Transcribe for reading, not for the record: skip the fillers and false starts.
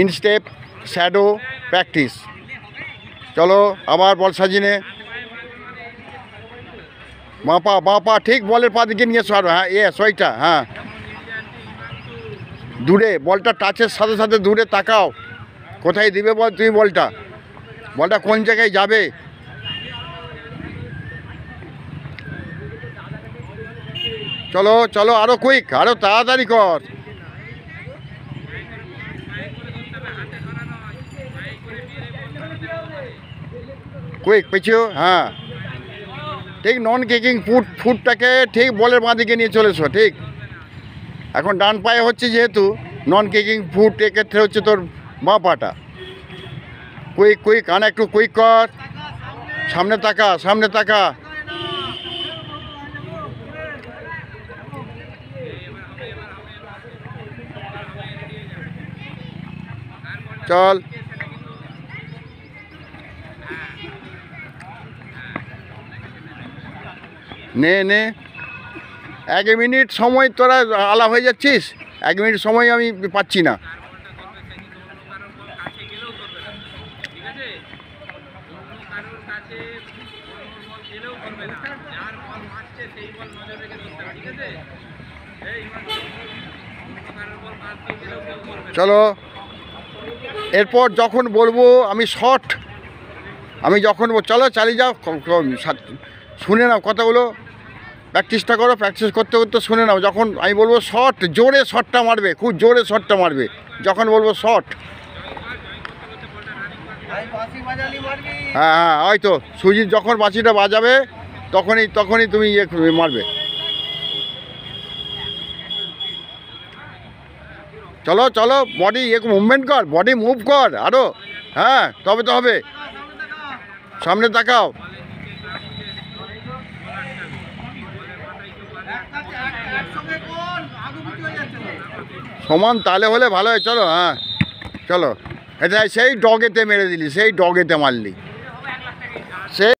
In step shadow practice. চলো আবার বল সাজিনে, বাঁ পা ঠিক বলের পা দিকে নিয়ে এসো। আর হ্যাঁ ওইটা, হ্যাঁ দূরে বলটা টাচের সাথে সাথে দূরে তাকাও, কোথায় দিবে বল তুমি, বলটা কোন জায়গায় যাবে। চলো চলো আরো কুইক, আরো তাড়াতাড়ি কর। কুইক পিছিয়ে, হ্যাঁ ঠিক নন কিকিং ফুটটাকে ঠিক বলের বাঁ দিকে নিয়ে চলেছো। ঠিক এখন ডান পায়ে হচ্ছে যেহেতু নন কিকিং ফুট, এক্ষেত্রে হচ্ছে তোর বাঁ পাটা। কুইক কানা একটু কুইক কর, সামনে তাকা। চল নে 1 মিনিট সময়, তোরা আলা হয়ে যাচ্ছিস। 1 মিনিট সময় আমি পাচ্ছি না। চলো এরপর যখন বলবো আমি শর্ট, চলো চালিয়ে যাও, শুনে নাও কথাগুলো, প্র্যাকটিসটা করো, প্র্যাকটিস করতে করতে শুনে নাও। যখন আমি বলবো শর্ট, জোরে শর্টটা মারবে, খুব জোরে শর্টটা মারবে যখন বলবো শর্ট। হ্যাঁ হয়তো সুজিত যখন বাঁশিটা বাজাবে তখনই তুমি মারবে। চলো বডি মুভমেন্ট কর, বডি মুভ কর আরো, হ্যাঁ তবে তো হবে। সামনে তাকাও, সমান তালে হলে ভালো হয়। চলো হ্যাঁ চলো, এটা সেই ডগেতে মেরে দিলি, সেই ডগেতে মারলি, সেই